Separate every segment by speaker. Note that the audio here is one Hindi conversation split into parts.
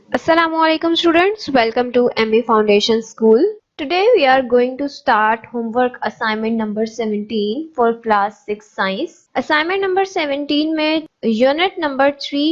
Speaker 1: Assalamualaikum students, welcome to ME Foundation School. Today we are going to start homework assignment number 17 for class 6 science. Assignment number 17 में unit number 3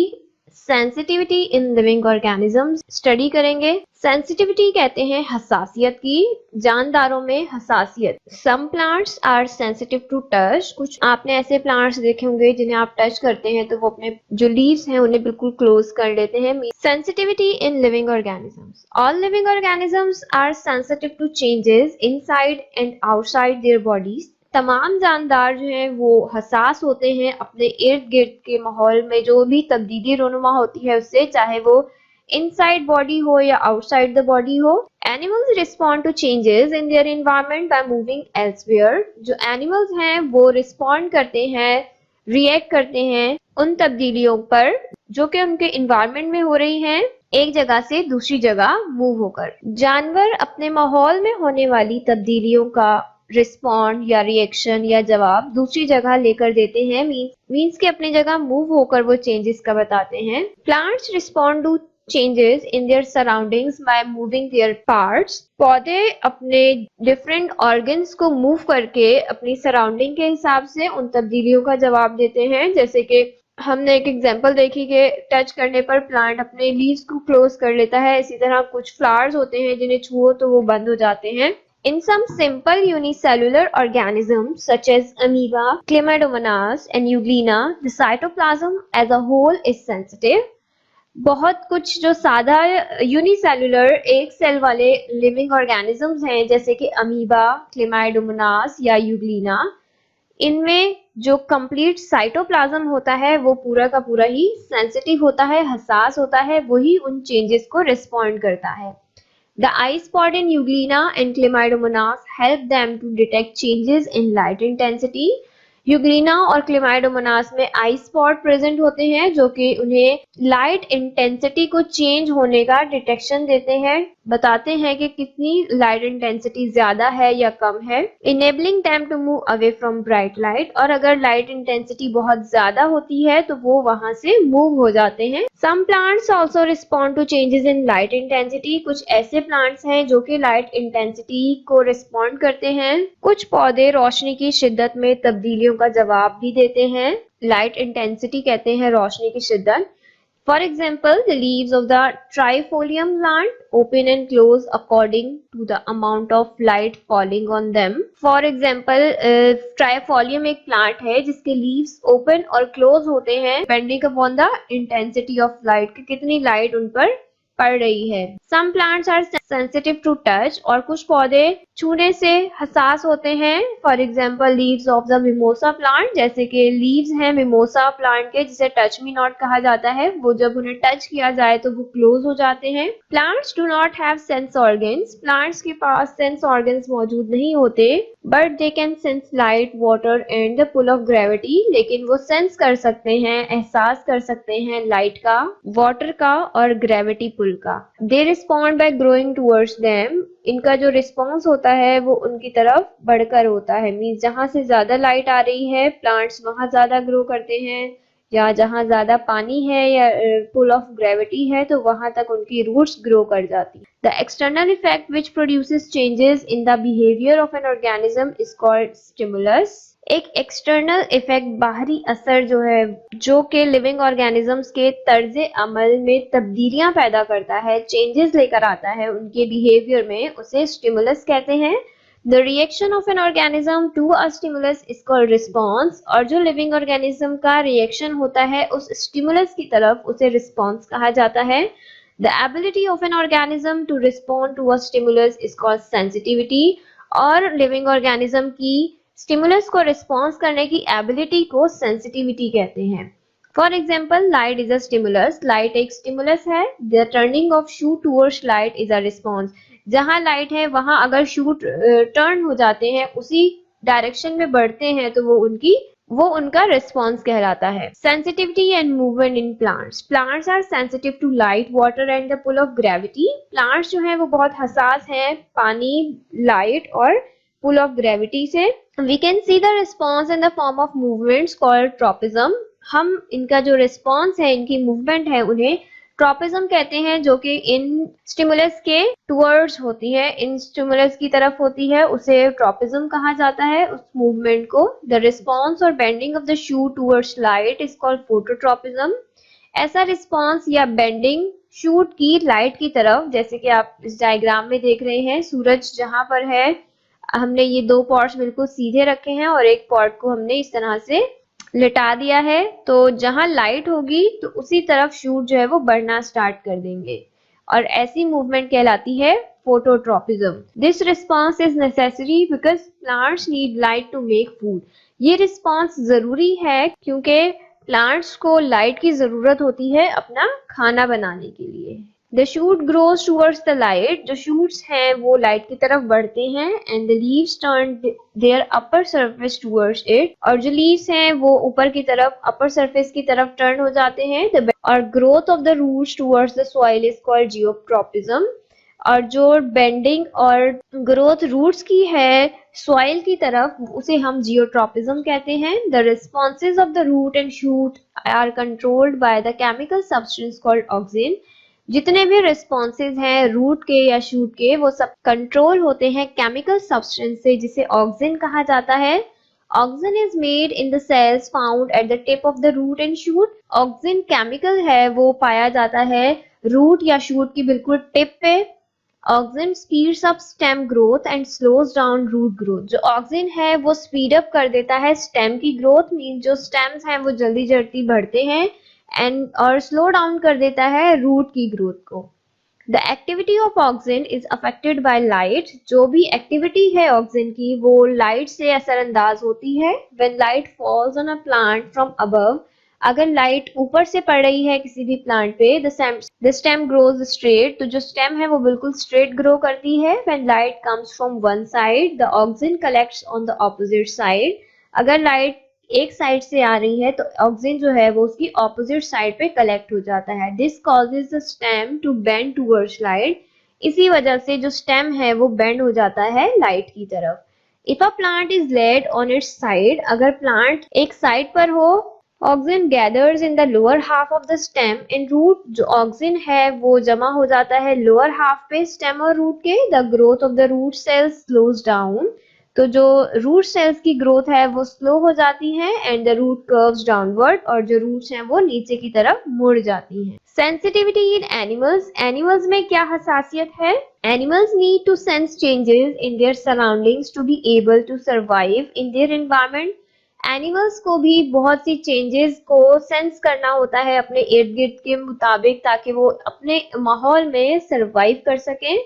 Speaker 1: sensitivity in living organisms study करेंगे। सेंसिटिविटी कहते हैं हसासियत की, जानदारों में हसासियत। Some plants are sensitive to touch. कुछ आपने ऐसे प्लांट्स देखे होंगे जिन्हें आप टच करते हैं तो वो अपने जो लीव्स हैं उन्हें बिल्कुल क्लोज कर लेते हैं। Sensitivity in living organisms, all living organisms are sensitive to changes inside and outside their bodies. तमाम जानदार जो हैं वो हसास होते हैं अपने इर्द गिर्द के माहौल में जो भी तब्दीली रोनुमा होती है उससे, चाहे वो इनसाइड बॉडी हो या आउटसाइड द बॉडी हो। Animals respond to changes in their environment by moving elsewhere. जो एनिमल्स हैं वो रिस्पॉन्ड करते हैं, रिएक्ट करते हैं उन तब्दीलियों पर जो कि उनके एनवायरनमेंट में हो रही हैं, एक जगह से दूसरी जगह मूव होकर। जानवर अपने माहौल में होने वाली तब्दीलियों का रिस्पॉन्ड या रिएक्शन या जवाब दूसरी जगह लेकर देते हैं, मीन्स के अपनी जगह मूव होकर वो चेंजेस का बताते हैं। Plants respond to changes in their surroundings by moving their parts. पौधे अपने डिफरेंट ऑर्गन्स को मूव करके अपनी सराउंडिंग के हिसाब से उन तब्दीलियों का जवाब देते हैं। जैसे कि हमने एक एग्जांपल देखी कि टच करने पर प्लांट अपने लीव्स को क्लोज कर लेता है। इसी तरह कुछ फ्लावर्स होते हैं जिन्हें छुओ तो वो बंद हो जाते हैं। In some simple unicellular organisms such as amoeba, Chlamydomonas and Euglena, the cytoplasm as a whole is sensitive. बहुत कुछ जो सादा यूनिसेलुलर एक सेल वाले लिविंग ऑर्गेनिजम्स हैं जैसे कि अमीबा, क्लेमाइडोमोनास या यूग्लिना, इनमें जो कंप्लीट साइटोप्लाज्म होता है वो पूरा का पूरा ही सेंसिटिव होता है, हसास होता है, वही उन चेंजेस को रिस्पॉन्ड करता है। The eye spot in Euglena and Chlamydomonas help them to detect changes in light intensity. Euglena और क्लेमाइडोमोनास में आई स्पॉट प्रेजेंट होते हैं जो कि उन्हें लाइट इंटेंसिटी को चेंज होने का डिटेक्शन देते हैं, बताते हैं कि कितनी लाइट इंटेंसिटी ज्यादा है या कम है। Enabling them to move away from bright light, और अगर लाइट इंटेंसिटी बहुत ज्यादा होती है तो वो वहां से मूव हो जाते हैं। Some plants also respond to changes in light intensity. कुछ ऐसे प्लांट्स हैं जो कि लाइट इंटेंसिटी को रिस्पॉन्ड करते हैं। कुछ पौधे रोशनी की शिद्दत में तब्दीलियों का जवाब भी देते हैं। लाइट इंटेंसिटी कहते हैं रोशनी की शिद्दत। For example, the leaves of the trifolium plant open and close according to the amount of light falling on them. For example, trifolium एक plant है जिसके leaves open और close होते हैं depending upon the intensity of light, कि कितनी light उन पर पड़ रही है। Some plants are sensitive to touch, और कुछ पौधे छूने से हसास होते हैं। For example leaves of the mimosa plant, जैसे कि लीव्स हैं मिमोसा प्लांट के जिसे टच मी नॉट कहा जाता है, वो जब उन्हें टच किया जाए तो वो क्लोज हो जाते हैं। Plants do not have sense organs. Plants के पास सेंस ऑर्गन्स मौजूद नहीं होते, but they can sense light, water and the pull of gravity. लेकिन वो सेंस कर सकते हैं, एहसास कर सकते हैं लाइट का, वाटर का और ग्रेविटी पुल का। They respond bye growing towards them. इनका जो रिस्पॉन्स होता है वो उनकी तरफ बढ़कर होता है, मीन्स जहां से ज्यादा लाइट आ रही है प्लांट्स वहां ज्यादा ग्रो करते हैं, या जहां ज्यादा पानी है या पुल ऑफ ग्रेविटी है तो वहां तक उनकी रूट्स ग्रो कर जाती है। The external effect which produces changes in the behaviour of an organism is called stimulus. एक एक्सटर्नल इफेक्ट, बाहरी असर जो है, जो कि लिविंग ऑर्गेनिजम्स के तर्ज अमल में तब्दीलियां पैदा करता है, चेंजेस लेकर आता है उनके बिहेवियर में, उसे स्टिमुलस कहते हैं। The reaction of an organism to a stimulus is called response, और जो लिविंग ऑर्गेनिज्म का रिएक्शन होता है उस स्टिमुलस की तरफ उसे रिस्पॉन्स कहा जाता है। The ability of an organism to respond to a stimulus is called sensitivity, और लिविंग ऑर्गेनिज्म की स्टिमुलस को रिस्पॉन्स करने की एबिलिटी को सेंसिटिविटी कहते हैं। For example, light is a stimulus. Light एक स्टिमुलस है। The turning of shoe towards light is a response. जहां लाइट है वहां अगर शू टर्न हो जाते हैं, उसी डायरेक्शन में बढ़ते हैं, तो वो उनका रिस्पॉन्स कहलाता है। Sensitivity and movement in plants. Plants are sensitive to light, water and the pull of gravity. Plants जो है वो बहुत हसास हैं पानी, लाइट और पुल ऑफ ग्रेविटी से। We can see the response in the form of movements called tropism. हम इनका जो रिस्पॉन्स है, इनकी मूवमेंट है, उन्हें ट्रॉपिज्म कहते हैं जो कि इन स्टिमुलस के टुवर्ड्स होती है, इन स्टिमुलस की तरफ होती है, उसे ट्रॉपिज्म कहा जाता है उस मूवमेंट को। द रिस्पॉन्स और bending of the shoe towards light is called phototropism. ऐसा रिस्पॉन्स या बेंडिंग शूट की लाइट की तरफ, जैसे कि आप इस डायग्राम में देख रहे हैं, सूरज जहां पर है, हमने ये दो पॉट्स बिल्कुल सीधे रखे हैं और एक पॉट को हमने इस तरह से लिटा दिया है, तो जहां लाइट होगी तो उसी तरफ शूट जो है वो बढ़ना स्टार्ट कर देंगे और ऐसी मूवमेंट कहलाती है phototropism. This response is necessary because plants need light to make food. ये रिस्पॉन्स जरूरी है क्योंकि प्लांट्स को लाइट की जरूरत होती है अपना खाना बनाने के लिए। The shoot grows towards the light. जो shoots हैं वो लाइट की तरफ बढ़ते हैं and the leaves turn their upper surface towards it. और जो leaves हैं वो ऊपर की तरफ upper surface की तरफ turn हो जाते हैं। और growth of the roots towards the soil is called geotropism. और जो बेंडिंग और ग्रोथ रूट्स की है सॉइल की तरफ उसे हम जियोट्रॉपिज्म कहते हैं। The responses of the root and shoot are controlled by the chemical substance called auxin. जितने भी रिस्पॉन्सेज हैं रूट के या शूट के वो सब कंट्रोल होते हैं केमिकल सब्सटेंस से जिसे ऑक्सिन कहा जाता है। Auxin is made in the cells found at the tip of the root and shoot. Auxin chemical है वो पाया जाता है रूट या शूट की बिल्कुल टिप पे। Auxin speeds up stem growth and slows down root growth. जो ऑक्सिन है वो स्पीड अप कर देता है स्टेम की ग्रोथ, मीन जो स्टेम्स हैं वो जल्दी जल्दी बढ़ते हैं एंड और स्लो डाउन कर देता है रूट की ग्रोथ को। The activity of auxin is affected by light. जो भी एक्टिविटी है ऑक्सिन की वो लाइट से असरअंदाज होती है। When light falls on a plant from above, अगर लाइट ऊपर से पड़ रही है किसी भी प्लांट पे, द स्टेम ग्रोज स्ट्रेट, तो जो स्टेम है वो बिल्कुल स्ट्रेट ग्रो करती है। When light comes from one side the auxin collects on the opposite side. अगर लाइट एक साइड से आ रही है तो ऑक्सिन जो है वो उसकी ऑपोजिट साइड पे कलेक्ट हो जाता है। This causes the stem to bend towards light. इसी वजह से जो स्टेम है वो बेंड हो जाता है लाइट की तरफ। If a plant is laid on its side, अगर प्लांट एक साइड पर हो, auxin gathers in the lower half of the stem and root. जो ऑक्सिन है वो जमा हो जाता है लोअर हाफ पे स्टेम और रूट के। The growth of the root cells slows down, तो जो रूट सेल्स की ग्रोथ है वो स्लो हो जाती है and the root curves downward, और जो रूट्स हैं वो नीचे की तरफ मुड़ जाती हैं। सेंसिटिविटी इन एनिमल्स। एनिमल्स में क्या हसासियत है? Animals need to sense changes in their surroundings to be able to survive in their environment. Animals को भी बहुत सी चेंजेस को सेंस करना होता है अपने इर्द गिर्द के मुताबिक ताकि वो अपने माहौल में सर्वाइव कर सकें।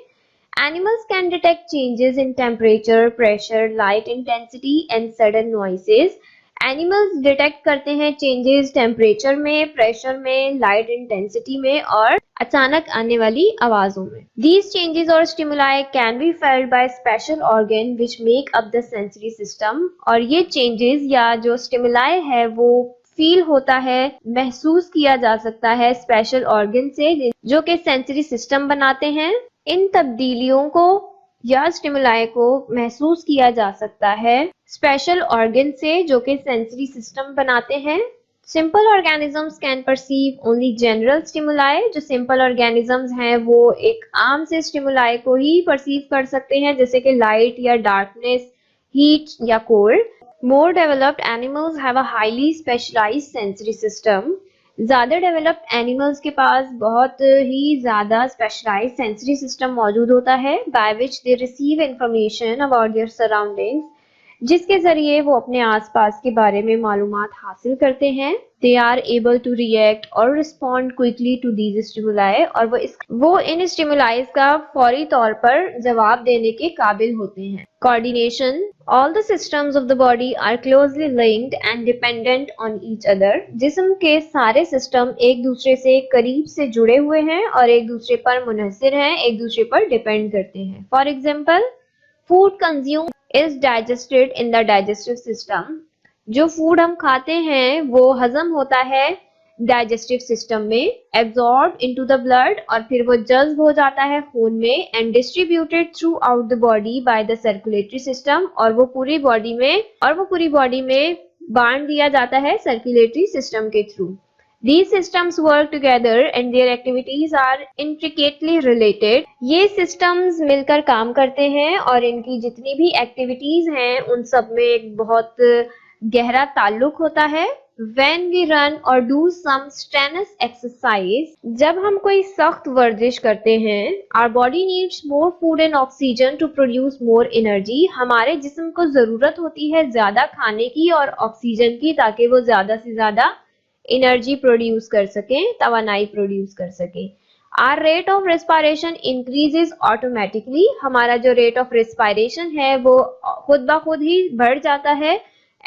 Speaker 1: Animals can detect changes in temperature, pressure, light intensity and sudden noises. Animals detect करते हैं changes temperature में, pressure में, light intensity में और अचानक आने वाली आवाजों में। These changes or stimuli can be felt by special organ which make up the sensory system. और ये changes या जो stimuli है वो फील होता है, महसूस किया जा सकता है स्पेशल ऑर्गन से जो कि सेंसरी सिस्टम बनाते हैं। इन तब्दीलियों को या स्टिमुलाई को महसूस किया जा सकता है स्पेशल ऑर्गन से जो कि सेंसरी सिस्टम बनाते हैं। Simple organisms can perceive only general stimuli. जो सिंपल ऑर्गेनिजम्स हैं वो एक आम से स्टिमुलाई को ही परसीव कर सकते हैं जैसे कि लाइट या डार्कनेस, हीट या cold. More developed animals have a highly specialized sensory system. ज्यादा डेवलप्ड एनिमल्स के पास बहुत ही ज्यादा स्पेशलाइज्ड सेंसरी सिस्टम मौजूद होता है by which they receive information about their surroundings, जिसके जरिए वो अपने आसपास के बारे में मालूमात हासिल करते हैं। They are able to react or respond quickly to these stimuli, और वो इन स्टिमुलाइज का फौरी तौर पर जवाब देने के काबिल होते हैं। Coordination. All the systems of the body are closely linked and dependent on each other. जिस्म के सारे सिस्टम एक दूसरे से करीब से जुड़े हुए हैं और एक दूसरे पर मुनहसिर हैं, एक दूसरे पर डिपेंड करते हैं। For example, food consumed is digested in the digestive system. जो फूड हम खाते हैं वो हजम होता है डाइजेस्टिव सिस्टम में। एब्जॉर्ब इनटू द ब्लड, और फिर वो जज्ब हो जाता है खून में। And distributed through out the body by the circulatory system, और वो पूरी बॉडी में बांट दिया जाता है सर्कुलेटरी सिस्टम के through. These systems work together and their activities are intricately related. ये systems मिलकर काम करते हैं और इनकी जितनी भी activities हैं उन सब में एक बहुत गहरा ताल्लुक होता है। When we run or do some strenuous exercise, जब हम कोई सख्त वर्जिश करते हैं, our body needs more food and oxygen to produce more energy. हमारे जिस्म को जरूरत होती है ज्यादा खाने की और ऑक्सीजन की ताकि वो ज्यादा से ज्यादा एनर्जी प्रोड्यूस कर सकें, तवानाई प्रोड्यूस कर सकें। Our rate of respiration increases automatically. हमारा जो rate of respiration है वो खुद ब खुद ही बढ़ जाता है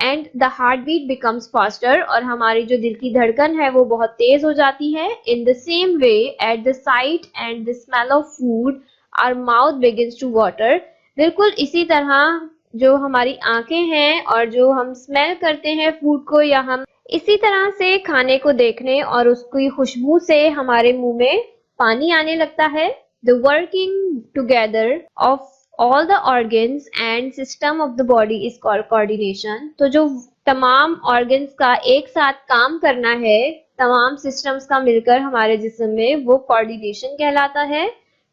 Speaker 1: and the heartbeat becomes faster और हमारी जो दिल की धड़कन है वो बहुत तेज हो जाती है। In the same way, at the sight and the smell of food, our mouth begins to water. बिल्कुल इसी तरह जो हमारी आंखें हैं और जो हम स्मेल करते हैं फूड को या हम इसी तरह से खाने को देखने और उसकी खुशबू से हमारे मुंह में पानी आने लगता है। The working together of all the organs and system of the body is called coordination. तो जो तमाम organs का एक साथ काम करना है, तमाम systems का मिलकर हमारे जिस्म में वो coordination कहलाता है।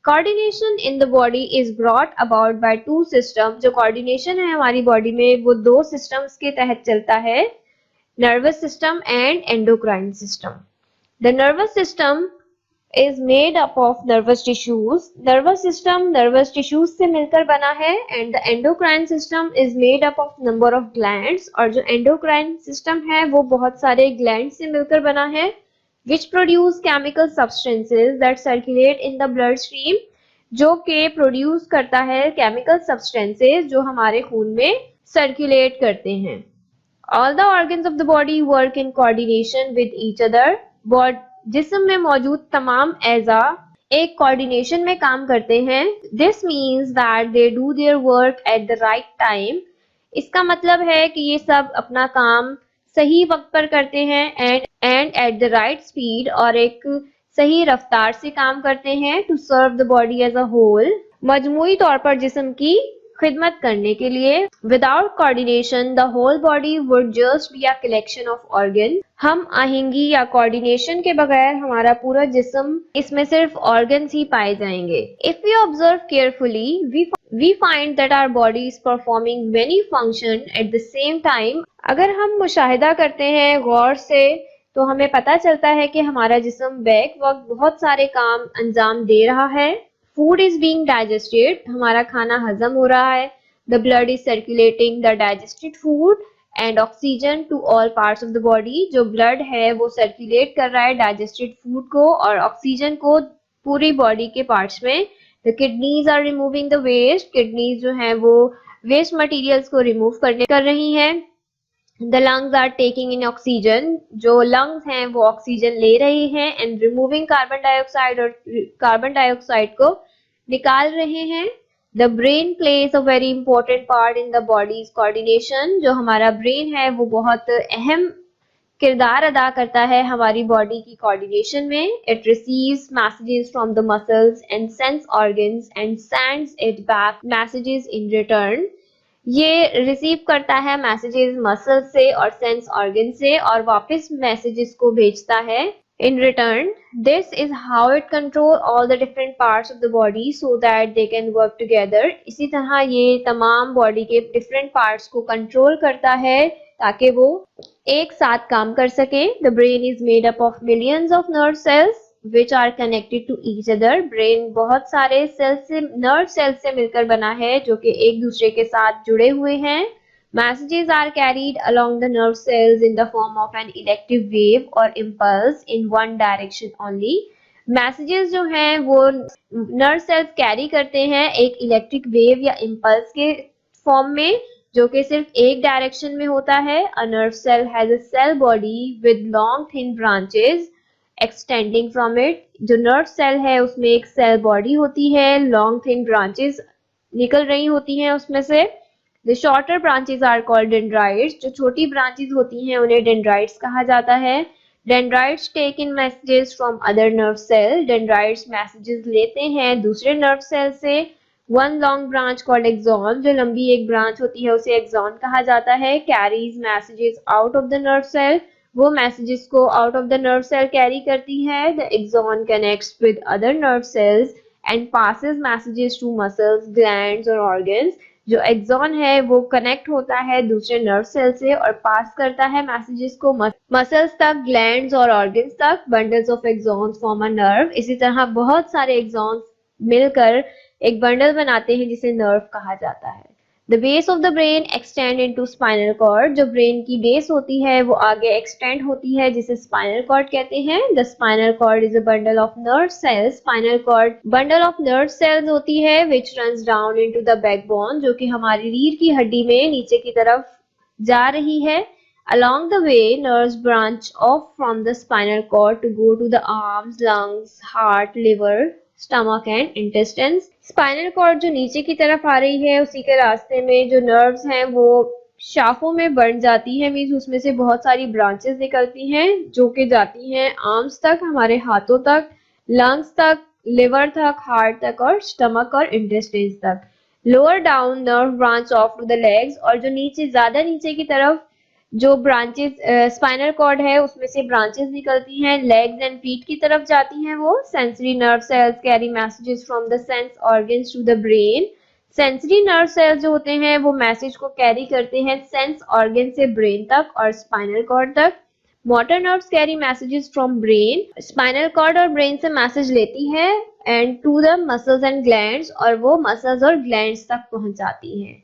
Speaker 1: Coordination in the body is brought about by two systems. जो coordination है हमारी body में वो दो systems के तहत चलता है, nervous system and endocrine system. The nervous system is made up of nervous tissues. Nervous system nervous tissues से मिलकर बना है and the endocrine system is made up of number of glands. और जो endocrine system है वो बहुत सारे glands से मिलकर बना है which produce chemical substances that circulate in the bloodstream. जो के produce करता है chemical substances जो हमारे खून में circulate करते हैं। All the organs of the body work in coordination with each other. जिस्म में मौजूद तमाम एज़ा एक कोऑर्डिनेशन में काम करते हैं। This means that they do their work at the right time. इसका मतलब है कि ये सब अपना काम सही वक्त पर करते हैं and at the right speed और एक सही रफ्तार से काम करते हैं to serve the body as a whole. मजमूई तौर पर जिस्म की खिदमत करने के लिए। Without coordination, the whole body would just be a collection of organs. हम आहिंगी या coordination के बगैर हमारा पूरा जिस्म इसमें सिर्फ organs ही पाए जाएंगे। If we observe carefully, we find that our body is performing many functions at the same time. अगर हम मुशाहिदा करते हैं गौर से तो हमें पता चलता है कि हमारा जिस्म बैक वक्त बहुत सारे काम अंजाम दे रहा है। Food is being digested, हमारा खाना हजम हो रहा है। The blood is circulating the digested food and oxygen to all parts of the body. जो blood है वो circulate कर रहा है digested food को और ऑक्सीजन को पूरी बॉडी के पार्ट्स में। The kidneys are removing the waste. Kidneys जो हैं वो waste materials को remove कर रही हैं। The lungs are taking in oxygen. जो lungs हैं वो ऑक्सीजन ले रहे हैं and removing carbon dioxide और carbon dioxide को निकाल रहे हैं। The brain plays a very important part in the body's coordination. जो हमारा brain है वो बहुत अहम किरदार अदा करता है हमारी बॉडी की कोऑर्डिनेशन में। It receives messages from the muscles and sense organs and sends it back messages in return. ये रिसीव करता है मैसेजेस मसल से और सेंस ऑर्गन से और वापस मैसेजेस को भेजता है in return. This is how it control all the different parts of the body so that they can work together. इसी तरह ये तमाम बॉडी के different parts को कंट्रोल करता है ताकि वो एक साथ काम कर सके। The brain is made up of millions of nerve cells which are connected to each other. Brain बहुत सारे सेल्स से नर्व सेल्स से मिलकर बना है जो कि एक दूसरे के साथ जुड़े हुए हैं। Messages are carried along the nerve cells in the form of an electric wave or impulse in one direction only. Messages जो हैं वो नर्व सेल्स कैरी करते हैं एक इलेक्ट्रिक वेव या इम्पल्स के फॉर्म में जो कि सिर्फ एक डायरेक्शन में होता है। A nerve cell has a cell body with long thin branches extending from it. जो नर्व सेल है उसमें एक सेल बॉडी होती है, लॉन्ग थिन ब्रांचेस निकल रही होती हैं उसमें से। The shorter branches are called dendrites. जो छोटी ब्रांचेस होती हैं उन्हें dendrites कहा जाता है। Dendrites take in messages from other nerve cell. Dendrites messages लेते हैं दूसरे nerve cell से। One long branch called axon, जो लंबी एक ब्रांच होती है उसे axon कहा जाता है, carries messages out of the nerve cell. वो मैसेजेस को out of the nerve cell carry करती है। The axon connects with other nerve cells and passes messages to muscles, glands और ऑर्गन्स। जो एक्सॉन है वो कनेक्ट होता है दूसरे नर्व सेल से और पास करता है मैसेजेस को मसल्स तक, ग्लैंड्स और ऑर्गन्स तक। Bundles of axons form a nerve. इसी तरह बहुत सारे एक्सॉन्स मिलकर एक बंडल बनाते हैं जिसे नर्व कहा जाता है। The base of the brain extend into spinal cord. जो ब्रेन की बेस होती है वो आगे एक्सटेंड होती है जिसे स्पाइनल कॉर्ड कहते हैं। The spinal cord is a bundle of nerve cells. Spinal cord bundle of nerve cells होती है which runs down into the backbone, जो कि हमारी रीढ़ की हड्डी में नीचे की तरफ जा रही है। Along the way, nerves branch off from the spinal cord to go to the arms, lungs, heart, liver, stomach and intestines. Spinal cord जो नीचे की तरफ आ रही है उसी के रास्ते में जो नर्व्स हैं वो शाखों में बढ़ जाती हैं, मीन्स उसमें से बहुत सारी ब्रांचेस निकलती हैं जो कि जाती हैं आर्म्स तक, हमारे हाथों तक, लंग्स तक, लिवर तक, हार्ट तक और स्टमक और इंटेस्टाइन्स तक। Lower down nerve branch off to the legs. और जो नीचे ज्यादा नीचे की तरफ जो ब्रांचेस स्पाइनल कॉर्ड है उसमें से ब्रांचेस निकलती हैं, लेग्स एंड फीट की तरफ जाती हैं वो। Sensory nerve cells carry messages from the sense organs to the brain. Sensory nerve cells जो होते हैं वो मैसेज को कैरी करते हैं सेंस ऑर्गन से ब्रेन तक और स्पाइनल कॉर्ड तक। Motor nerves carry messages from brain. Spinal cord और ब्रेन से मैसेज लेती है and to the muscles and glands, और वो मसल्स और ग्लैंड्स तक पहुंचाती हैं।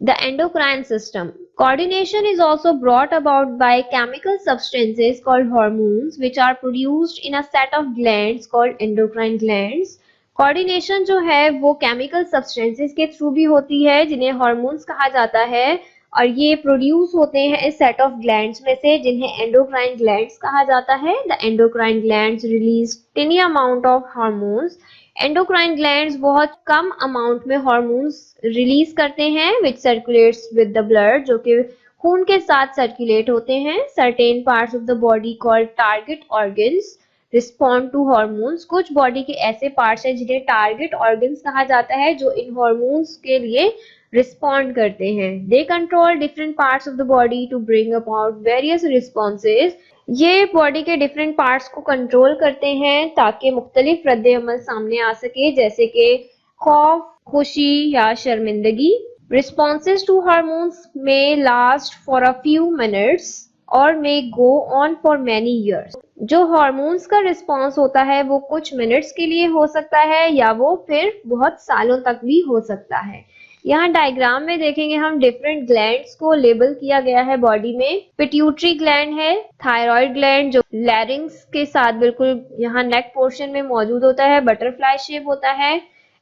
Speaker 1: The endocrine system. Coordination is also brought about by chemical substances called hormones which are produced in a set of glands called endocrine glands. Coordination जो है वो chemical substances के थ्रू भी होती है जिन्हें hormones कहा जाता है, और ये प्रोड्यूस होते हैं इस सेट ऑफ ग्लैंड्स में से जिन्हें एंडोक्राइन ग्लैंड्स कहा जाता है। The endocrine glands release टिनी amount of hormones. Endocrine glands बहुत कम अमाउंट में हार्मोन्स रिलीज करते हैं विच सर्कुलेट्स विद द ब्लड, जो कि खून के साथ सर्कुलेट होते हैं। Certain parts of the body called target organs respond to hormones. कुछ बॉडी के ऐसे पार्ट्स हैं जिन्हें टारगेट ऑर्गन्स कहा जाता है जो इन हार्मोन्स के लिए रिस्पॉन्ड करते हैं। They control different parts of the body to bring about various responses. ये बॉडी के डिफरेंट पार्ट्स को कंट्रोल करते हैं ताकि मुख्तलिफ रद्द अमल सामने आ सके, जैसे कि खौफ, खुशी या शर्मिंदगी। Responses to hormones may last for a few minutes और may go on for many years. जो हार्मोन्स का रिस्पॉन्स होता है वो कुछ मिनट्स के लिए हो सकता है या वो फिर बहुत सालों तक भी हो सकता है। यहाँ डायग्राम में देखेंगे हम डिफरेंट ग्लैंड्स को लेबल किया गया है बॉडी में। पिट्यूटरी ग्लैंड है, थायराइड ग्लैंड जो लैरिंग्स के साथ बिल्कुल यहाँ नेक पोर्शन में मौजूद होता है, बटरफ्लाई शेप होता है।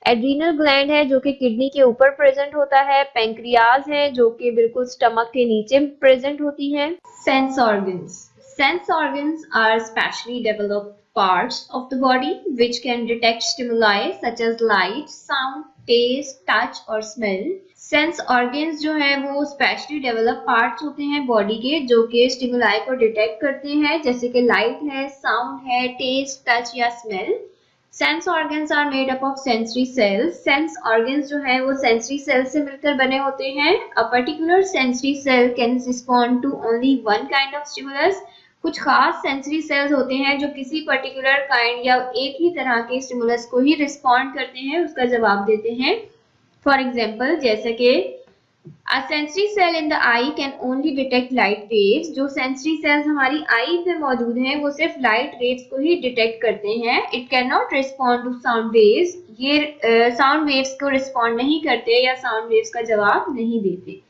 Speaker 1: एड्रीनल ग्लैंड है जो कि किडनी के ऊपर प्रेजेंट होता है। पेंक्रियाज है जो कि बिल्कुल स्टमक के नीचे प्रेजेंट होती है। Sense organs. Sense organs are specially developed parts of the body which can detect stimuli such as light, sound, taste, touch और smell. Sense organs जो है वो specially developed parts होते हैं body के जो कि stimuli को detect करते हैं, जैसे कि light है, sound है, taste, touch या smell. Sense organs are made up of sensory cells. Sense organs जो है वो sensory cells से मिलकर बने होते हैं. A particular sensory cell can respond to only one kind of stimulus. कुछ खास सेंसरी सेल्स होते हैं जो किसी पर्टिकुलर काइंड या एक ही तरह के स्टिमुलस को ही रिस्पॉन्ड करते हैं, उसका जवाब देते हैं। फॉर एग्जांपल जैसे कि a sensory cell in the eye can only detect light waves. जो सेंसरी सेल्स हमारी आई में मौजूद हैं वो सिर्फ लाइट वेव्स को ही डिटेक्ट करते हैं। It can not respond to sound waves. ये साउंड वेव्स को रिस्पॉन्ड नहीं करते या साउंड वेव्स का जवाब नहीं देते।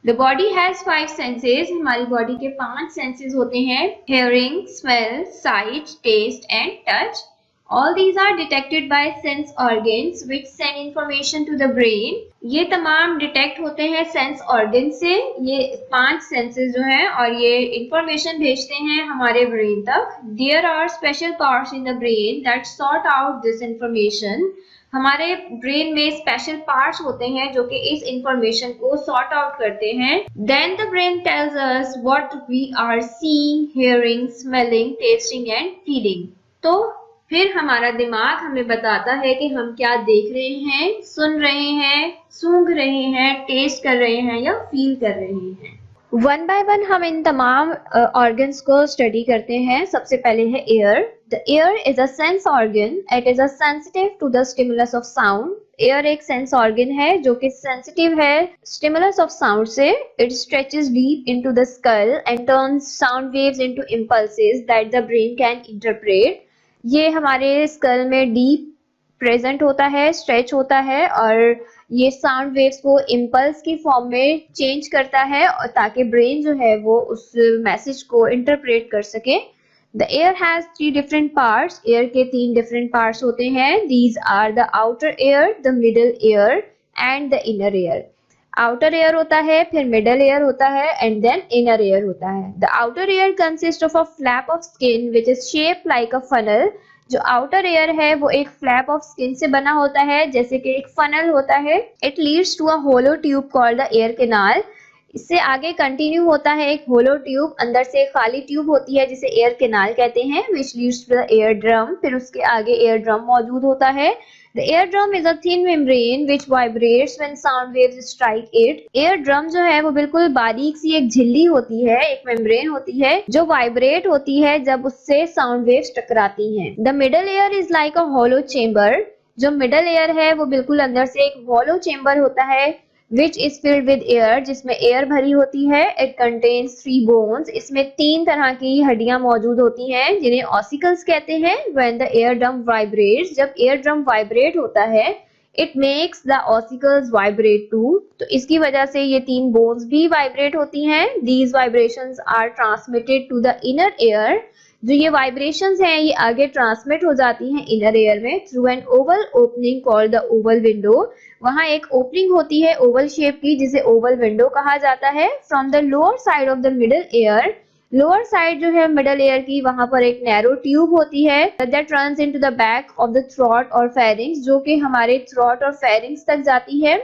Speaker 1: The body has 5 senses. हमारी बॉडी के 5 senses होते हैं। Hearing, smell, sight, taste and touch. All these are detected by sense organs which send information to the brain. ये तमाम डिटेक्ट होते हैं सेंस ऑर्गन से। ये 5 सेंसेस जो हैं और ये इंफॉर्मेशन भेजते हैं हमारे ब्रेन तक। There are special parts in the brain that sort out this information. हमारे ब्रेन में स्पेशल पार्ट्स होते हैं जो कि इस इंफॉर्मेशन को सॉर्ट आउट करते हैं। Then the brain tells us what we are seeing, hearing, smelling, tasting and feeling. तो फिर हमारा दिमाग हमें बताता है कि हम क्या देख रहे हैं, सुन रहे हैं, सूंघ रहे हैं, टेस्ट कर रहे हैं या फील कर रहे हैं। वन बाय वन हम इन तमाम ऑर्गन्स को स्टडी करते हैं। सबसे पहले है ear. The ear is a sense organ, it is a sensitive to the stimulus of sound. Ear एक सेंस ऑर्गन है जो कि सेंसिटिव है स्टिमुलस ऑफ साउंड से। It stretches deep into the skull and turns sound waves into impulses that the brain can interpret. ये हमारे स्कल में डीप प्रेजेंट होता है, स्ट्रेच होता है और ये साउंड वेव्स को इम्पल्स की फॉर्म में चेंज करता है और ताकि ब्रेन जो है वो उस मैसेज को इंटरप्रेट कर सके। The ear has 3 different parts. Ear के 3 डिफरेंट पार्ट्स होते हैं। These are the outer ear, the middle ear and the inner ear. Outer ear होता है, फिर मिडल एयर होता है एंड देन इनर एयर होता है। The outer air consist of a flap of skin which is shape like a funnel. जो आउटर एयर है वो एक फ्लैप ऑफ स्किन से बना होता है जैसे कि एक फनल होता है। It leads to a hollow tube called the ear canal. इससे आगे कंटिन्यू होता है एक होलो ट्यूब, अंदर से एक खाली ट्यूब होती है जिसे एयर कैनाल कहते हैं, which leads to the eardrum. फिर उसके आगे एयर ड्रम मौजूद होता है। The eardrum is a thin membrane which vibrates when sound waves strike it. Eardrum जो है वो बिल्कुल बारीक सी एक झिल्ली होती है, एक मेम्ब्रेन होती है जो वाइब्रेट होती है जब उससे साउंड वेव्स टकराती हैं। The middle ear is like a hollow chamber. जो मिडल एयर है वो बिल्कुल अंदर से एक हॉलो चेम्बर होता है which is filled with air, जिसमें एयर भरी होती है। It contains 3 bones. इसमें 3 तरह की हड्डियां मौजूद होती हैं जिन्हें ऑसिकल्स कहते हैं। When the eardrum vibrates, जब eardrum vibrate होता है, it makes the ossicles vibrate too. तो इसकी वजह से ये 3 bones भी vibrate होती हैं। These vibrations are transmitted to the inner ear. जो ये वाइब्रेशंस हैं ये आगे ट्रांसमिट हो जाती हैं इनर एयर में through an Oval opening called the Oval window. वहां एक ओपनिंग होती है ओवल शेप की जिसे ओवल विंडो कहा जाता है। From the lower side of the middle air, lower side जो है मिडल एयर की, वहां पर एक नैरो ट्यूब होती है that runs into the back of the throat और फेरिंक्स, जो कि हमारे थ्रोट और फेरिंक्स तक जाती है।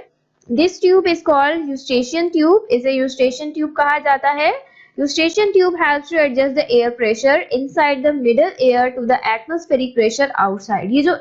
Speaker 1: This tube is called Eustachian tube. इसे यूस्टेशियन ट्यूब कहा जाता है। Eustachian tube helps to adjust the air pressure inside the middle ear to the atmospheric pressure outside. ये जो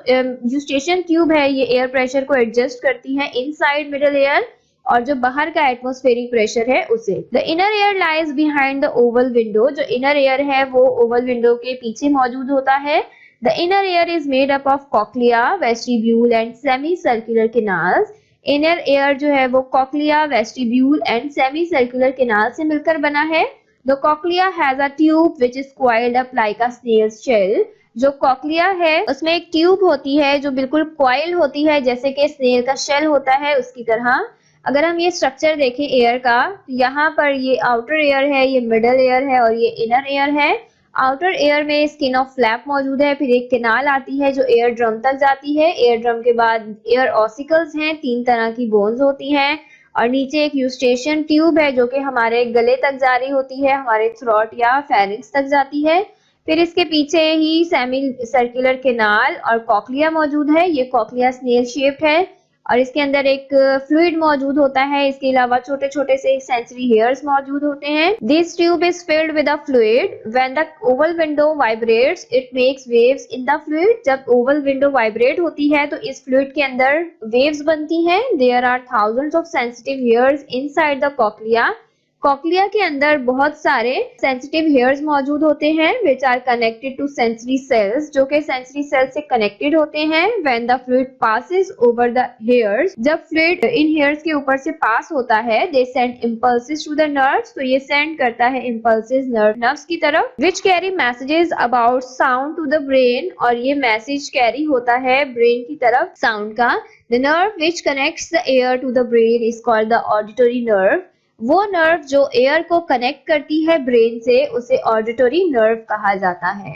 Speaker 1: Eustachian tube है ये एयर प्रेशर को एडजस्ट करती है इनसाइड मिडल एयर और जो बाहर का एटमॉस्फेरिक प्रेशर है उसे। The inner ear lies behind the oval window. जो इनर एयर है वो ओवल विंडो के पीछे मौजूद होता है। The inner ear is made up of cochlea, vestibule and semicircular canals. Inner air जो है वो cochlea, vestibule and semi circular canal से मिलकर बना है। The cochlea has a tube which is coiled up like a snail's shell. जो कॉक्लिया है उसमें एक ट्यूब होती है जो बिल्कुल कॉइल होती है जैसे कि स्नेल का शेल होता है उसकी तरह। अगर हम ये स्ट्रक्चर देखें एयर का, तो यहाँ पर ये आउटर एयर है, ये मिडल एयर है और ये इनर एयर है। आउटर एयर में स्किन ऑफ फ्लैप मौजूद है, फिर एक कैनाल आती है जो एयर ड्रम तक जाती है। एयर ड्रम के बाद एयर ऑसिकल्स हैं, 3 तरह की बोन्स होती हैं और नीचे एक यूस्टेशियन ट्यूब है जो कि हमारे गले तक जारी होती है, हमारे थ्रोट या फेरिंक्स तक जाती है। फिर इसके पीछे ही सेमी सर्कुलर कैनाल और कॉक्लिया मौजूद है। ये कॉक्लिया स्नेल शेप्ड है और इसके अंदर एक फ्लूइड मौजूद होता है। इसके अलावा छोटे छोटे से सेंसरी हेयर्स मौजूद होते हैं। This tube is filled with a fluid. When the Oval window vibrates it makes waves in the fluid. जब ओवल विंडो वाइब्रेट होती है तो इस फ्लूइड के अंदर वेव्स बनती हैं। There are thousands of sensitive hairs inside the cochlea. Cochlea के अंदर बहुत सारे सेंसिटिव हेयर्स मौजूद होते हैं which are connected to sensory cells, जो कि सेंसरी सेल्स से कनेक्टेड होते हैं। When the fluid passes over the hairs, जब फ्लूइड इन हेयर्स के ऊपर से पास होता है, they send impulses to the nerves. तो ये सेंड करता है इंपल्सेस नर्व्स की तरफ which carry messages about sound to the brain, और ये मैसेज कैरी होता है ब्रेन की तरफ साउंड का। The nerve which connects the ear to the brain is called the auditory nerve. वो नर्व जो एयर को कनेक्ट करती है ब्रेन से उसे ऑडिटरी नर्व कहा जाता है।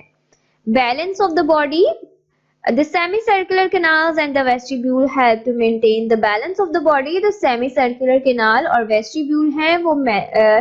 Speaker 1: Balance of the body, the semicircular canals and the vestibule help to maintain the balance of the body. The semicircular canal और vestibule हैं वो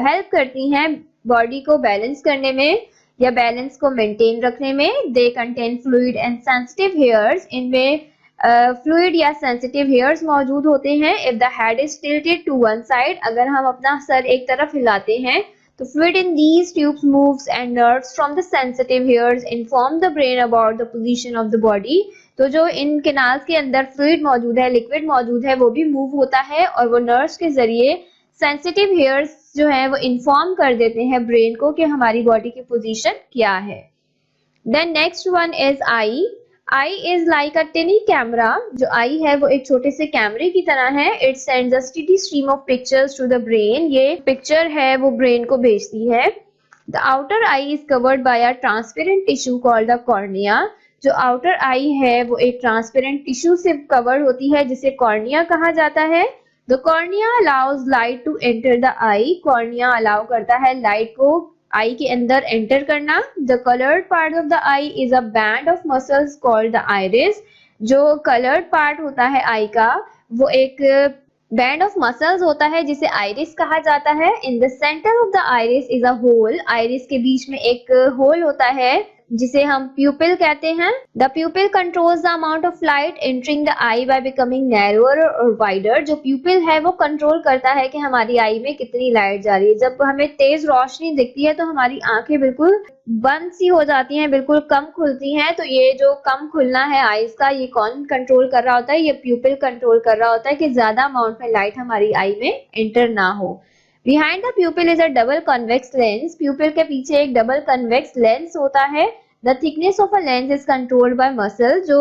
Speaker 1: हेल्प करती हैं बॉडी को बैलेंस करने में या बैलेंस को मेंटेन रखने में। They contain fluid and sensitive hairs. इनमें फ्लूइड या सेंसिटिव हेयर्स मौजूद होते हैं। If the head is tilted to one side, अगर हम अपना सर एक तरफ हिलाते हैं तो fluid in these tubes moves and nerves from the sensitive hairs inform the brain about the position of the body. तो जो इन कैनाल्स के अंदर फ्लूइड मौजूद है, लिक्विड मौजूद है, वो भी मूव होता है और वो नर्व्स के जरिए सेंसिटिव हेयर्स जो है वो इन्फॉर्म कर देते हैं ब्रेन को कि हमारी बॉडी की पोजीशन क्या है। Then next one is eye. Eye is like a tiny camera. जो आई है वो एक छोटे से कैमरे की तरह है। It sends a steady stream of pictures to the brain. ये पिक्चर है वो ब्रेन को भेजती है। The outer eye is covered by a transparent tissue called the cornea. जो आउटर आई है वो एक ट्रांसपेरेंट टिश्यू से कवर होती है जिसे कॉर्निया कहा जाता है। The cornea allows light to enter the eye. Cornea allow करता है लाइट को आई के अंदर एंटर करना। The coloured part of the eye is a band of muscles called the iris. जो कलर्ड पार्ट होता है आई का वो एक बैंड ऑफ मसल्स होता है जिसे आइरिस कहा जाता है। In the centre of the iris is a hole. Iris के बीच में एक होल होता है जिसे हम प्यूपिल कहते हैं। The प्यूपिल controls the amount of light entering the I by becoming narrower और वाइडर। जो प्यूपिल है वो कंट्रोल करता है कि हमारी आई में कितनी लाइट जा रही है। जब हमें तेज रोशनी दिखती है तो हमारी आंखें बिल्कुल बंद सी हो जाती हैं, बिल्कुल कम खुलती हैं। तो ये जो कम खुलना है आईज का, ये कौन कंट्रोल कर रहा होता है? ये प्यूपिल कंट्रोल कर रहा होता है कि ज्यादा अमाउंट में लाइट हमारी आई में एंटर ना हो। Behind the pupil is a double convex lens. Pupil के पीछे एक डबल कन्वेक्स लेंस होता है। The thickness of a lens is controlled by muscle. जो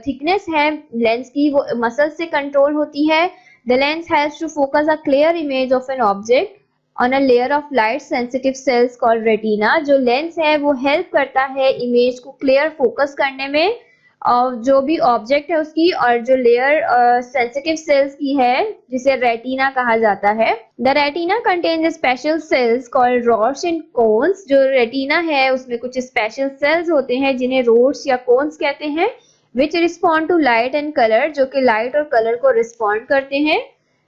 Speaker 1: थिकनेस है लेंस की वो मसल से कंट्रोल होती है। The lens helps to focus a clear image of an object on a layer of light sensitive cells called retina. जो लेंस है वो हेल्प करता है इमेज को क्लियर फोकस करने में और जो भी ऑब्जेक्ट है उसकी, और जो लेयर सेंसिटिव सेल्स की है जिसे रेटिना कहा जाता है। The retina contains special cells called rods and cones. जो रेटिना है उसमें कुछ स्पेशल सेल्स होते हैं जिन्हें रोड्स या कोन्स कहते हैं, which respond to light and colour, जो कि लाइट और कलर को रिस्पॉन्ड करते हैं।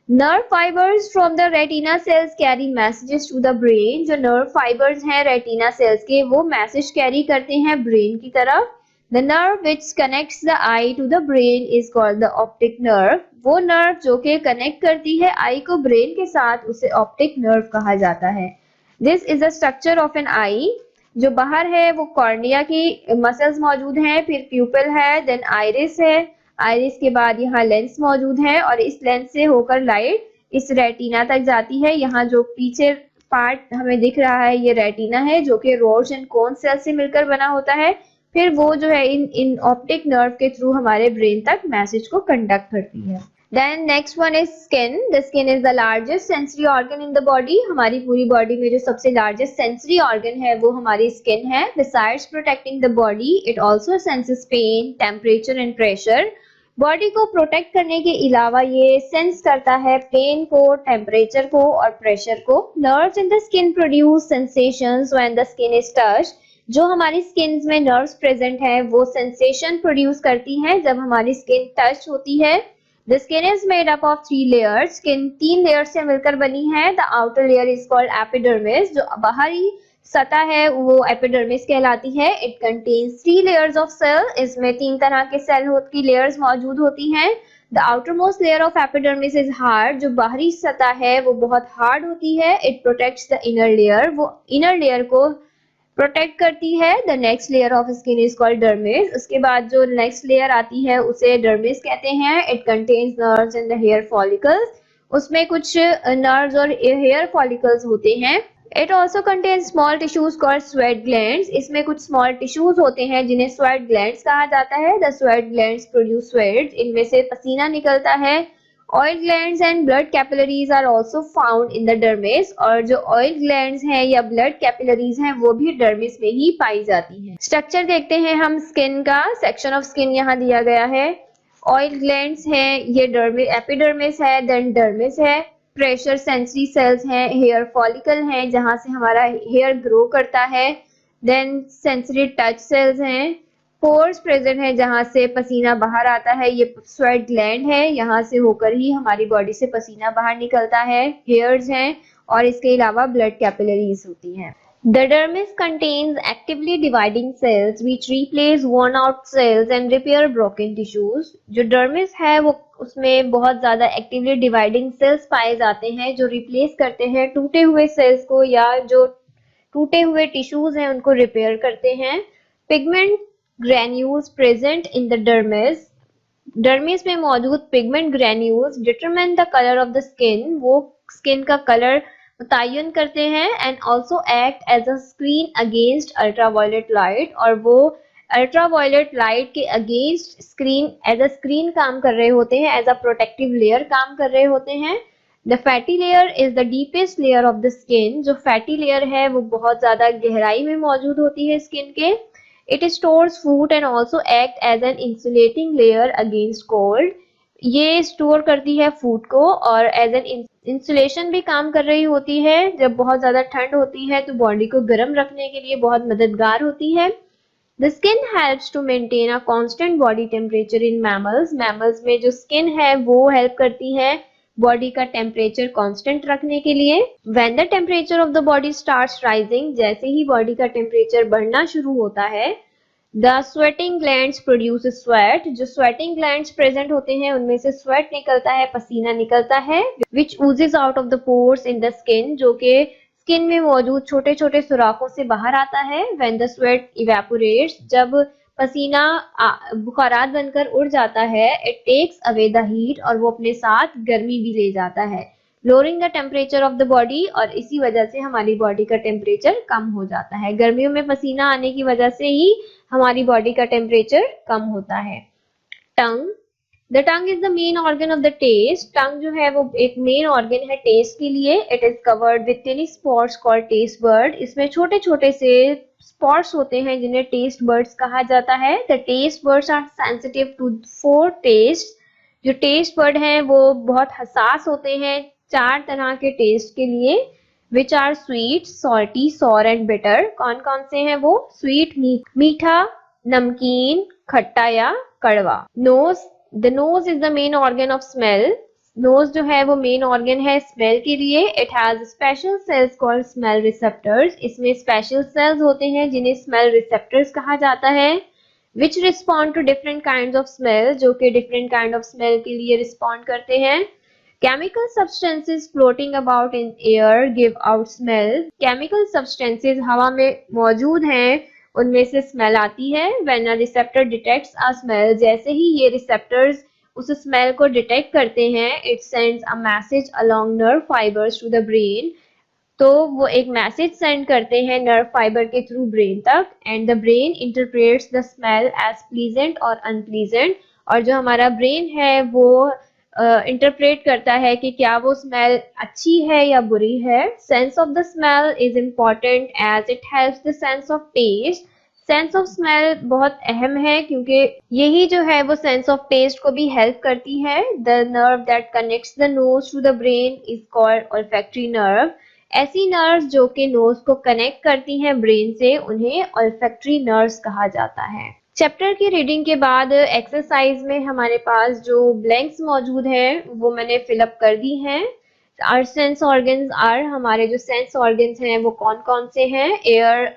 Speaker 1: Nerve fibres from the retina cells carry messages to the brain. जो नर्व फाइबर्स हैं रेटिना सेल्स के वो मैसेज कैरी करते हैं ब्रेन की तरफ। The nerve which connects the eye to the brain is called the optic nerve. वो नर्व जो कि कनेक्ट करती है आई को ब्रेन के साथ उसे ऑप्टिक नर्व कहा जाता है। This is the structure of an eye. जो बाहर है वो कॉर्निया की मसल्स मौजूद हैं, फिर प्यूपिल है, देन आइरिस है। आइरिस के बाद यहाँ लेंस मौजूद है और इस लेंस से होकर लाइट इस रेटिना तक जाती है। यहाँ जो पीछे पार्ट हमें दिख रहा है ये रेटिना है जो कि रोड्स एंड कोन सेल से मिलकर बना होता है। फिर वो जो है इन ऑप्टिक नर्व के थ्रू हमारे ब्रेन तक मैसेज को कंडक्ट करती है। Then next one is skin. The skin is the largest sensory organ in the body. हमारी पूरी बॉडी में जो सबसे लार्जेस्ट सेंसरी ऑर्गन है वो हमारी स्किन है। Besides protecting the body it also senses pain, temperature and pressure. Body को प्रोटेक्ट करने के अलावा ये सेंस करता है पेन को, टेम्परेचर को और प्रेशर को। Nerves in the skin produce sensations when the skin is touched. जो हमारी स्किन में नर्व्स प्रेजेंट है वो सेंसेशन प्रोड्यूस करती हैं जब हमारी स्किन टच होती है। The skin is made up of 3 layers. Skin 3 layers से मिलकर बनी है। The outer layer is called epidermis. जो बाहरी सतह है वो एपिडर्मिस कहलाती है। It contains 3 layers of cell. इसमें 3 तरह के सेल की लेयर्स मौजूद होती हैं। The outer most layer of epidermis is hard. जो बाहरी सतह है वो बहुत हार्ड होती है। It protects the inner layer. वो इनर लेयर को प्रोटेक्ट करती है। The next layer of skin is called dermis. उसके बाद जो नेक्स्ट लेयर आती है उसे डर्मिस कहते हैं। It contains nerves and the hair follicles. उसमें कुछ नर्व्स और हेयर फॉलिकल्स होते हैं। It also contains small tissues called sweat glands. इसमें कुछ स्मॉल टिश्यूज होते हैं जिन्हें स्वेट ग्लैंड्स कहा जाता है। The sweat glands produce sweat. इनमें से पसीना निकलता है। Oil glands and blood capillaries are also found in the dermis. और जो ऑयल ग्लैंड्स हैं या ब्लड कैपिलरीज हैं वो भी डर्मिस में ही पाई जाती हैं। स्ट्रक्चर देखते हैं हम स्किन का। सेक्शन ऑफ स्किन यहाँ दिया गया है। ऑयल ग्लैंड्स हैं, ये डर्मिस एपिडर्मिस है, देन डर्मिस है। प्रेशर सेंसरी सेल्स हैं, हेयर फॉलिकल हैं जहां से हमारा हेयर ग्रो करता है। देन सेंसरी टच सेल्स हैं। पोर्स प्रेजेंट है जहां से पसीना बाहर आता है। ये स्वेट ग्लैंड है, यहाँ से होकर ही हमारी बॉडी से पसीना बाहर निकलता है। हेयर्स हैं और इसके अलावा ब्लड कैपिलरीज होती हैं। The dermis contains actively dividing cells which replace worn out cells and repair broken tissues. जो dermis है वो उसमें बहुत ज्यादा एक्टिवली डिवाइडिंग सेल्स पाए जाते हैं जो रिप्लेस करते हैं टूटे हुए सेल्स को या जो टूटे हुए टिश्यूज हैं उनको रिपेयर करते हैं। Pigment granules present in the dermis. Dermis में मौजूद pigment granules determine the colour of the skin. वो स्किन का कलर मुतय्यन करते हैं and also act as a screen against ultraviolet light, और वो अल्ट्रावायलेट लाइट के against screen as a screen काम कर रहे होते हैं, एज अ प्रोटेक्टिव लेयर काम कर रहे होते हैं। The fatty layer is the deepest layer of the skin. जो फैटी लेयर है वो बहुत ज्यादा गहराई में मौजूद होती है स्किन के। It stores food and also act as an insulating layer against cold. ये स्टोर करती है फूड को और एज एन इंसुलेशन भी काम कर रही होती है। जब बहुत ज्यादा ठंड होती है तो बॉडी को गर्म रखने के लिए बहुत मददगार होती है। The skin helps to maintain a constant body temperature in mammals. Mammals में जो skin है वो help करती है बॉडी का टेम्परेचर कांस्टेंट रखने के लिए। When the temperature of the body starts rising, जैसे ही बॉडी का टेम्परेचर बढ़ना शुरू होता है, the sweating glands produce sweat. जो sweating glands present होते हैं उनमें से sweat निकलता है, पसीना निकलता है, which oozes out of the pores in the skin, जो कि स्किन में मौजूद छोटे छोटे सुराखों से बाहर आता है। When the sweat evaporates, जब पसीना बुखारात बनकर उड़ जाता है, it takes away the heat, और वो अपने साथ गर्मी भी ले जाता है, lowering the temperature of the body, और इसी वजह से हमारी बॉडी का टेम्परेचर कम हो जाता है। गर्मियों में पसीना आने की वजह से ही हमारी बॉडी का टेम्परेचर कम होता है। Tongue, the tongue is the main organ of the taste. Tongue जो है वो एक मेन ऑर्गन है टेस्ट के लिए। It is covered with टिनी spots called taste bud. इसमें छोटे छोटे से स्पॉट्स होते हैं जिन्हें टेस्ट बर्ड्स कहा जाता है। The taste buds are sensitive to 4 taste. जो टेस्ट बर्ड हैं वो बहुत हसास होते हैं 4 तरह के टेस्ट के लिए, which are sweet, salty, sour and bitter. कौन कौन से हैं वो? स्वीट मीठा, नमकीन, खट्टा या कड़वा। Nose, the nose is the main organ of smell. Nose जो है वो मेन ऑर्गन है स्मेल के लिए। It has special cells called smell receptors. इसमें स्पेशल सेल्स होते हैं जिन्हें स्मेल रिसेप्टर्स कहा जाता है, which respond to different kind of smell, जो कि डिफरेंट काइंड ऑफ स्मेल के लिए रिस्पॉन्ड करते हैं। Chemical substances floating about in air give out smell. Chemical substances हवा में मौजूद हैं, उनमें से स्मेल आती है। When a receptor detects a smell, जैसे ही ये रिसेप्टर्स उस स्मेल को डिटेक्ट करते हैं, it sends a message along nerve fibers to the brain. तो वो एक मैसेज सेंड करते हैं नर्व फाइबर के थ्रू ब्रेन तक, and the brain interprets the smell as pleasant और अनप्लीजेंट। और जो हमारा ब्रेन है वो इंटरप्रेट करता है कि क्या वो स्मेल अच्छी है या बुरी है। Sense of the smell is important as it helps the sense of taste. Sense of smell बहुत अहम है क्योंकि यही जो है वो सेंस ऑफ टेस्ट को भी हेल्प करती है। The nerve that connects the nose to the brain is called olfactory nerve. ऐसी नर्व्स जो कि नोज को कनेक्ट करती हैं ब्रेन से, उन्हें ऑल्फैक्टरी नर्व्स कहा जाता है। चैप्टर की रीडिंग के बाद एक्सरसाइज में हमारे पास जो ब्लैंक्स मौजूद हैं वो मैंने फिलअप कर दी हैं। आवर सेंस ऑर्गन्स आर, हमारे जो सेंस ऑर्गन्स हैं वो कौन कौन से हैं? Ear,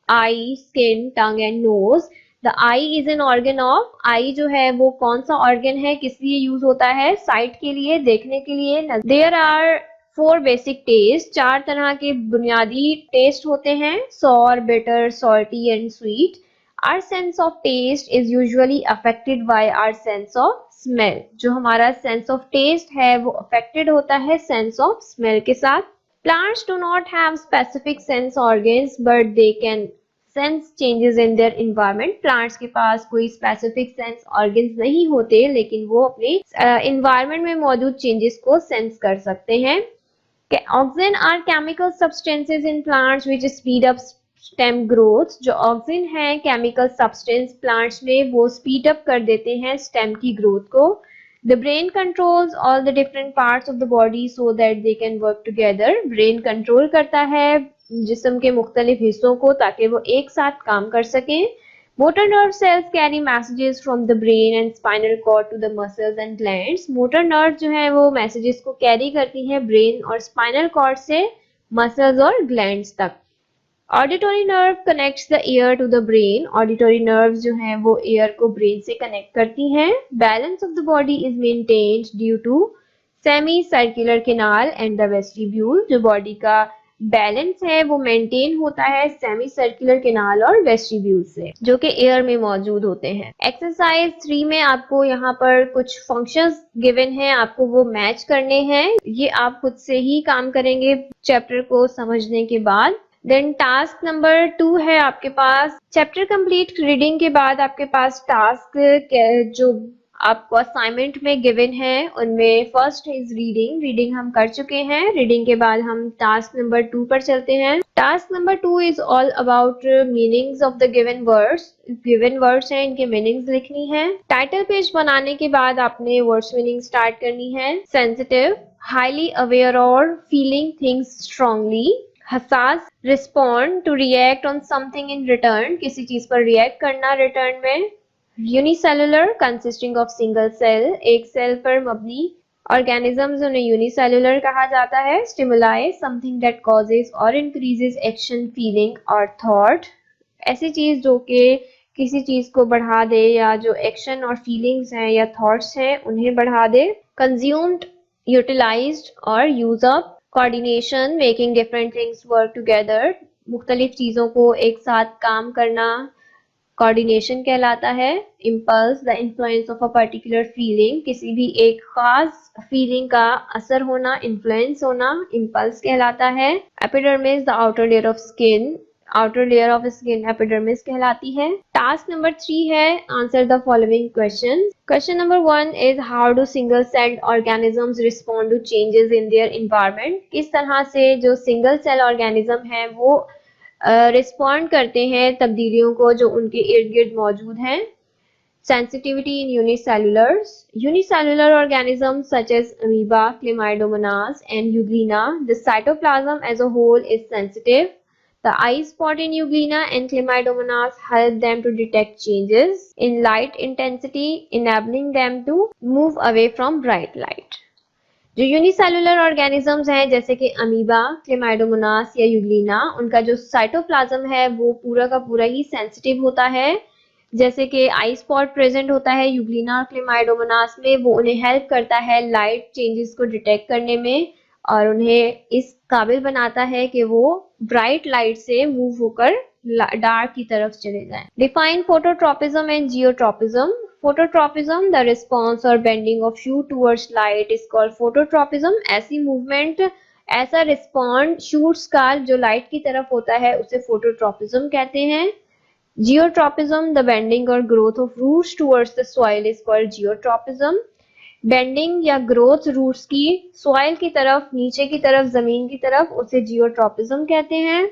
Speaker 1: eye, skin, tongue and nose. The eye is an organ of, eye जो है वो कौन सा ऑर्गन है, किस लिए यूज होता है? साइट के लिए, देखने के लिए। देयर आर 4 बेसिक टेस्ट, 4 तरह के बुनियादी टेस्ट होते हैं, sour, bitter, salty and sweet. Our sense of taste is usually affected by our sense of smell. जो हमारा sense of taste है वो affected होता है sense of smell के साथ। Plants do not have specific sense organs, but they can sense changes in their environment. Plants के पास कोई specific sense organs नहीं होते, लेकिन वो अपने environment में मौजूद changes को sense कर सकते हैं। Auxin are chemical substances in plants which speed up stem growth. जो ऑक्सिन है केमिकल सब्सटेंस प्लांट्स में, वो स्पीड अप कर देते हैं स्टेम की ग्रोथ को। The brain controls all the different parts of the body so that they can work together. Brain control करता है जिस्म के मुख्तलिफ हिस्सों को ताकि वो एक साथ काम कर सकें। Motor nerve cells carry messages from the brain and spinal cord to the muscles and glands. Motor nerve जो है वो मैसेजेस को कैरी करती है ब्रेन और स्पाइनल कॉर्ड से मसल्स और ग्लैंड्स तक। Auditory nerve connects the ear to the brain. Auditory nerves जो हैं वो ईयर को ब्रेन से कनेक्ट करती हैं। Balance of the body is maintained due to semi circular canal and the vestibule. जो बॉडी का बैलेंस है वो मेंटेन होता है सेमी सर्कुलर कैनाल और वेस्टिब्यूल से, जो कि एयर में मौजूद होते हैं। एक्सरसाइज 3 में आपको यहाँ पर कुछ फंक्शंस गिवन हैं, आपको वो मैच करने हैं। ये आप खुद से ही काम करेंगे चैप्टर को समझने के बाद। देन टास्क नंबर 2 है आपके पास। चैप्टर कंप्लीट रीडिंग के बाद आपके पास टास्क जो आपको असाइनमेंट में गिवन है उनमें फर्स्ट इज रीडिंग हम कर चुके हैं। रीडिंग के बाद हम टास्क नंबर 2 पर चलते हैं। Task number 2 is all about meanings of the given words हैं, इनके मीनिंग्स लिखनी है। टाइटल पेज बनाने के बाद आपने वर्ड्स मीनिंग स्टार्ट करनी है। सेंसिटिव, हाईली अवेयर और फीलिंग थिंग्स स्ट्रांगली। हसास, respond, to react on something in return, किसी चीज पर रिएक्ट करना रिटर्न में। Unicellular, consisting of single cell, एक सेल पर मबनी ऑर्गेनिजम्स उन्हें यूनिसेलुलर कहा जाता है। स्टिमुलाई, समथिंग दैट कॉजेज और इंक्रीजेज एक्शन, फीलिंग और थॉट, ऐसी चीज जो कि किसी चीज को बढ़ा दे या जो एक्शन और फीलिंग्स हैं या थॉट्स हैं उन्हें बढ़ा दे। कंज्यूम्ड, यूटिलाइज्ड और use up. Coordination, making different things work together, मुख्तलिफ चीजों को एक साथ काम करना कोऑर्डिनेशन कहलाता है। Impulse, the influence of a particular feeling, किसी भी एक खास फीलिंग का असर होना, इन्फ्लुएंस होना इम्पल्स कहलाता है। Epidermis, the outer layer of skin epidermis कहलाती है। टास्क नंबर 3 है answer the following question. Question number 1 is how do single celled organisms respond to changes in their environment, किस तरह से जो सिंगल सेल ऑर्गेनिज्म है वो रिस्पॉन्ड करते हैं तब्दीलियों को जो उनके इर्द गिर्द मौजूद हैं। Sensitivity in unicellular. Unicellular organisms such as amoeba, Chlamydomonas, and Euglena. The cytoplasm as a whole is sensitive. The eye spot in Euglena and Chlamydomonas help them to detect changes in light intensity, enabling them to move away from bright light. जो यूनिसेलुलर ऑर्गेनिजम्स हैं जैसे कि अमीबा, क्लेमाइडोमोनास या यूग्लिना, उनका जो साइटोप्लाज्म है वो पूरा का पूरा ही सेंसिटिव होता है। जैसे कि आई स्पॉट प्रेजेंट होता है यूग्लिना और क्लेमाइडोमोनास में, वो उन्हें हेल्प करता है लाइट चेंजेस को डिटेक्ट करने में और उन्हें इस काबिल बनाता है कि वो ब्राइट लाइट से मूव होकर डार्क की तरफ चले जाएं। Define phototropism and geotropism. Phototropism, the response और bending of shoot towards light is called phototropism. ऐसी मूवमेंट, ऐसा रिस्पॉन्ड शूट्स का जो लाइट की तरफ होता है उसे फोटोट्रोपिज्म कहते हैं। जियोट्रोपिज्म, द बेंडिंग और growth of roots towards the soil is called geotropism. Bending या ग्रोथ रूट्स की सॉइल की तरफ, नीचे की तरफ, जमीन की तरफ, उसे जियोट्रोपिज्म कहते हैं।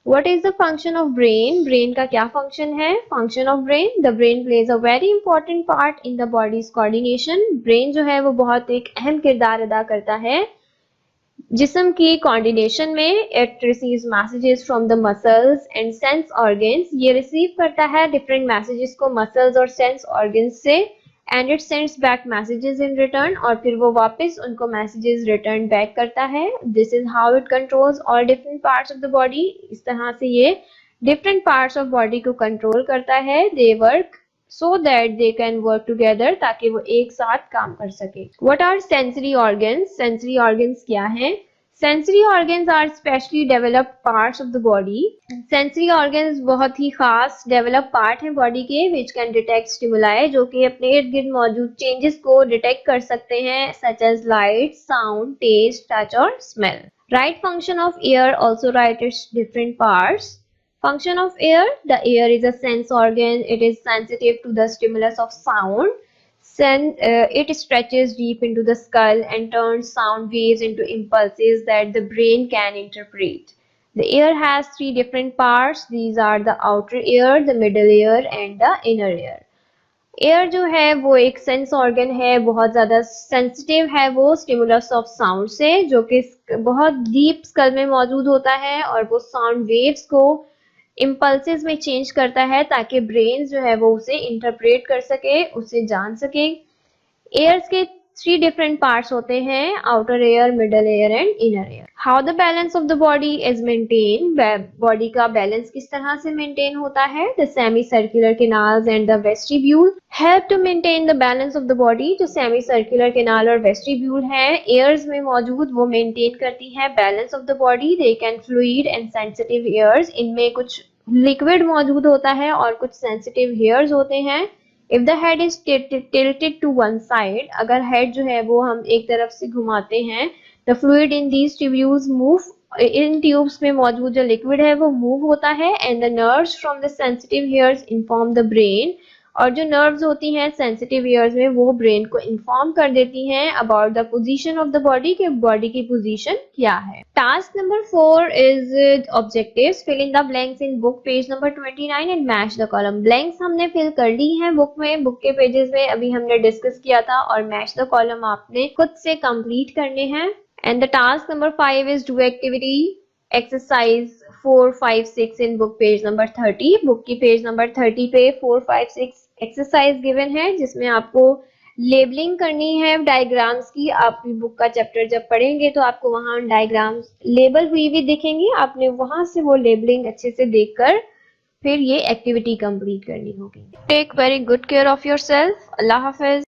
Speaker 1: What is the function of brain? Brain का क्या function है? Function of brain, the brain plays a very important part in the body's coordination. Brain जो है वो बहुत एक अहम किरदार अदा करता है जिस्म की coordination में। It receives messages from the muscles and sense organs. ये receive करता है different messages को muscles और sense organs से, and it sends back messages in return, और फिर वो वापस उनको messages return back करता है। This is how it controls all different parts of the body. इस तरह से ये different parts of body को control करता है। They work so that they can work together, ताकि वो एक साथ काम कर सके। What are sensory organs? Sensory organs क्या हैं? Sensory organs are specially developed parts of the body. Sensory organs बहुत ही खास developed part हैं body के, which can detect stimuli, जो कि अपने इर्द गिर्द मौजूद changes को detect कर सकते हैं, such as light, sound, taste, touch और smell. Right function of ear, also write its different parts. Function of ear, the ear is a sense organ. It is sensitive to the stimulus of sound. It stretches deep into the skull and turns sound waves into impulses that the brain can interpret. The ear has 3 different parts. These are the outer ear, the middle ear and the inner ear. Air जो है वो एक सेंस ऑर्गन है, बहुत ज़्यादा सेंसिटिव है वो स्टिमुलस ऑफ साउंड से, जो कि बहुत डीप स्कल में मौजूद होता है और वो साउंड वेव्स को इम्पल्सेस में चेंज करता है ताकि ब्रेन जो है वो उसे इंटरप्रेट कर सके, उसे जान सके। एयर्स के थ्री डिफरेंट पार्ट्स होते हैं, outer ear, middle ear and inner ear. How the balance of the body is maintain, body का बैलेंस किस तरह से मेंटेन होता है। The semi circular canals and the vestibule help to maintain the balance of the body. जो सेमी सर्कुलर कैनाल और वेस्टिब्यूल है एयर्स में मौजूद, वो मेंटेन करती है balance of the body. They can fluid and sensitive ears, इनमें कुछ लिक्विड मौजूद होता है और कुछ सेंसिटिव हेयर्स होते हैं। If the head is tilted to one side, अगर हेड जो है वो हम एक तरफ से घुमाते हैं, the fluid in these tubules move, इन ट्यूब्स में मौजूद जो लिक्विड है वो मूव होता है। And the nerves from the sensitive hairs inform the brain, और जो नर्व्स होती हैं सेंसिटिव एयर्स में वो ब्रेन को इन्फॉर्म कर देती हैं about the position of the body, कि बॉडी की पोजीशन क्या है। Task number 4 is objectives. Fill in the blanks in book page number 29 and match the column. Blanks हमने फिल कर ली हैं बुक में, बुक के पेजेस में अभी हमने डिस्कस किया था, और मैच द कॉलम आपने खुद से कंप्लीट करने हैं। And the task number 5 is do activity exercise 4, 5, 6 in book page number 30। Book की पेज नंबर 30 पे 4, 5, 6 एक्सरसाइज गिवन है, जिसमें आपको लेबलिंग करनी है डायग्राम्स की। आप बुक का चैप्टर जब पढ़ेंगे तो आपको वहां डायग्राम्स लेबल हुई भी दिखेंगी, आपने वहां से वो लेबलिंग अच्छे से देखकर फिर ये एक्टिविटी कंप्लीट करनी होगी। Take very good care of yourself. अल्लाह हाफिज।